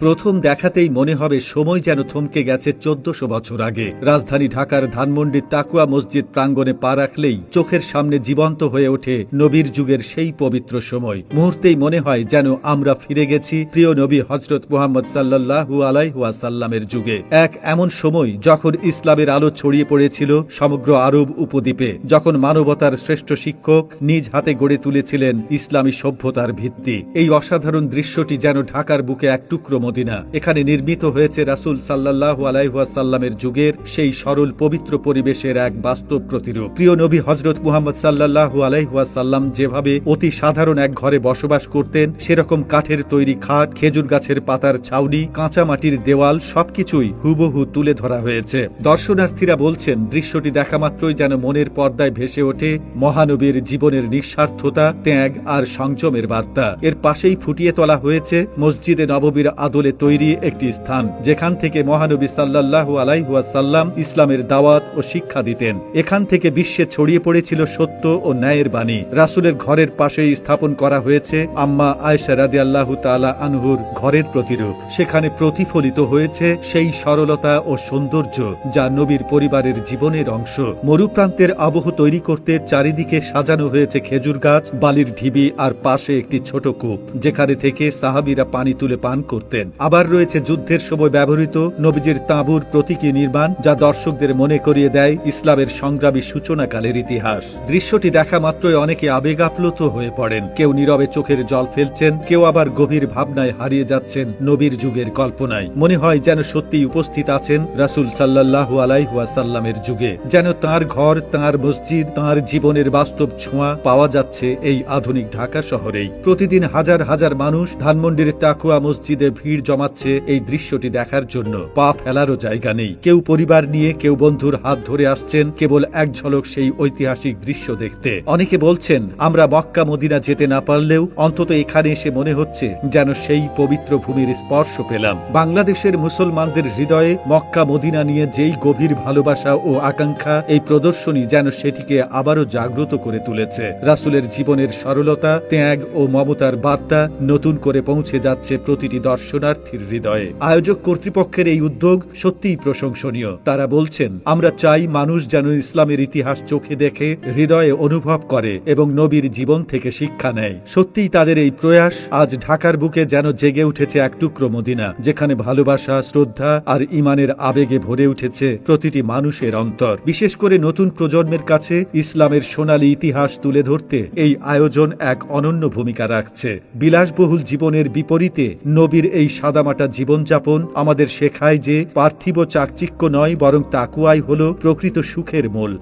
প্রথম দেখাতেই মনে হবে সময় যেন থমকে গেছে ১৪০০ বছর আগে। রাজধানী ঢাকার ধানমন্ডির তাকুয়া মসজিদ প্রাঙ্গণে পা রাখলেই চোখের সামনে জীবন্ত হয়ে ওঠে নবীর যুগের সেই পবিত্র সময়। মুহূর্তেই মনে হয় যেন আমরা ফিরে গেছি প্রিয় নবী হযরত মুহাম্মদ সাল্লাল্লাহু আলাইহি ওয়াসাল্লামের যুগে। এক এমন সময় যখন ইসলামের আলো ছড়িয়ে পড়েছিল সমগ্র আরব উপদ্বীপে, যখন মানবতার শ্রেষ্ঠ শিক্ষক নিজ হাতে গড়ে তুলেছিলেন ইসলামী সভ্যতার ভিত্তি। এই অসাধারণ দৃশ্যটি যেন ঢাকার বুকে এক টুকরো মদিনা। এখানে নির্মিত হয়েছে রাসূল সাল্লাল্লাহু আলাইহি ওয়াসাল্লামের যুগের সেই সরল পবিত্র পরিবেশের এক বাস্তব প্রতিরূপ। প্রিয় নবী হযরত মুহাম্মদ সাল্লাল্লাহু আলাইহি ওয়াসাল্লাম যেভাবে অতি সাধারণ এক ঘরে বসবাস করতেন, সেরকম কাঠের তৈরি খাট, খেজুর গাছের পাতার ছাউনি, কাঁচা মাটির দেওয়াল সবকিছুই হুবহু তুলে ধরা হয়েছে। দর্শনার্থীরা বলছেন দৃশ্যটি দেখা মাত্রই যেন মনের পর্দায় ভেসে ওঠে মহানবীর জীবনের নিঃস্বার্থতা, ত্যাগ আর সংযমের বার্তা। এর পাশেই ফুটিয়ে তোলা হয়েছে মসজিদে নববীর আদলে তৈরি একটি স্থান, যেখান থেকে মহানবী সাল্লাল্লাহু আলাইহি ওয়াসাল্লাম ইসলামের দাওয়াত ও শিক্ষা দিতেন। এখান থেকে বিশ্বে ছড়িয়ে পড়েছিল সত্য ও ন্যায়ের বাণী। রাসূলের ঘরের পাশেই স্থাপন করা হয়েছে আম্মা আয়েশা রাদিয়াল্লাহু তাআলা আনহুর ঘরের প্রতিরূপ। সেখানে প্রতিফলিত হয়েছে সেই সরলতা ও সৌন্দর্য যা নবীর পরিবারের জীবনের অংশ। মরুপ্রান্তের আবহ তৈরি করতে চারিদিকে সাজানো হয়েছে খেজুর গাছ, বালির ঢিবি আর পাশে একটি ছোট কূপ, যেখানে থেকে সাহাবীরা পানি তুলে পান করতেন। আবার রয়েছে যুদ্ধের সময় ব্যবহৃত নবীজির তাঁবুর প্রতীকী নির্মাণ, যা দর্শকদের মনে করিয়ে দেয় ইসলামের সংগ্রামী সূচনাকালের ইতিহাস। দৃশ্যটি দেখা মাত্রই অনেকে আবেগ আপ্লুত হয়ে পড়েন। কেউ নীরবে চোখের জল ফেলছেন, কেউ আবার গভীর ভাবনায় হারিয়ে যাচ্ছেন নবীর যুগের কল্পনায়। মনে হয় যেন সত্যিই উপস্থিত আছেন রাসূল সাল্লাল্লাহু আলাইহি ওয়াসাল্লামের যুগে, যেন তাঁর ঘর, তাঁর মসজিদ, তাঁর জীবনের বাস্তব ছোঁয়া পাওয়া যাচ্ছে এই আধুনিক ঢাকা শহরেই। প্রতিদিন হাজার হাজার মানুষ ধানমন্ডির তাকুয়া মসজিদে ভিড় জমাচ্ছে এই দৃশ্যটি দেখার জন্য। পা ফেলারও জায়গা নেই। কেউ পরিবার নিয়ে, কেউ বন্ধুর হাত ধরে আসছেন কেবল এক ঝলক সেই ঐতিহাসিক দৃশ্য দেখতে। অনেকে বলছেন আমরা মক্কা মদিনা যেতে না পারলেও অন্তত এখানে এসে মনে হচ্ছে যেন সেই পবিত্র ভূমির স্পর্শ পেলাম। বাংলাদেশের মুসলমানদের হৃদয়ে মক্কা মদিনা নিয়ে যেই গভীর ভালোবাসা ও আকাঙ্ক্ষা, এই প্রদর্শনী যেন সেটিকে আবারও জাগ্রত করে তুলেছে। রাসূলের জীবনের সরলতা, ত্যাগ ও মমতার বার্তা নতুন করে পৌঁছে যাচ্ছে প্রতিটি দর্শনার্থীর হৃদয়ে। আয়োজক কর্তৃপক্ষের এই উদ্যোগ সত্যিই প্রশংসনীয়। তারা বলছেন আমরা চাই মানুষ যেন ইসলামের ইতিহাস চোখে দেখে, হৃদয়ে অনুভব করে এবং নবীর জীবন থেকে শিক্ষা নেয়। সত্যিই তাদের এই প্রয়াস আজ ঢাকার বুকে যেন জেগে উঠেছে এক টুকরো মদিনা, যেখানে ভালোবাসা, শ্রদ্ধা আর ঈমানের আবেগে ভরে উঠেছে প্রতিটি মানুষের অন্তর। বিশেষ করে নতুন প্রজন্মের কাছে ইসলামের সোনালী ইতিহাস তুলে ধরতে এই আয়োজন এক অনন্য ভূমিকা রাখছে। বিলাসবহুল জীবনের বিপরীতে নবীর এই সাদামাটা জীবনযাপন আমাদের শেখায় যে পার্থিব চাকচিক্য নয়, বরং তাকুয়াই হলো প্রকৃত সুখের মূল।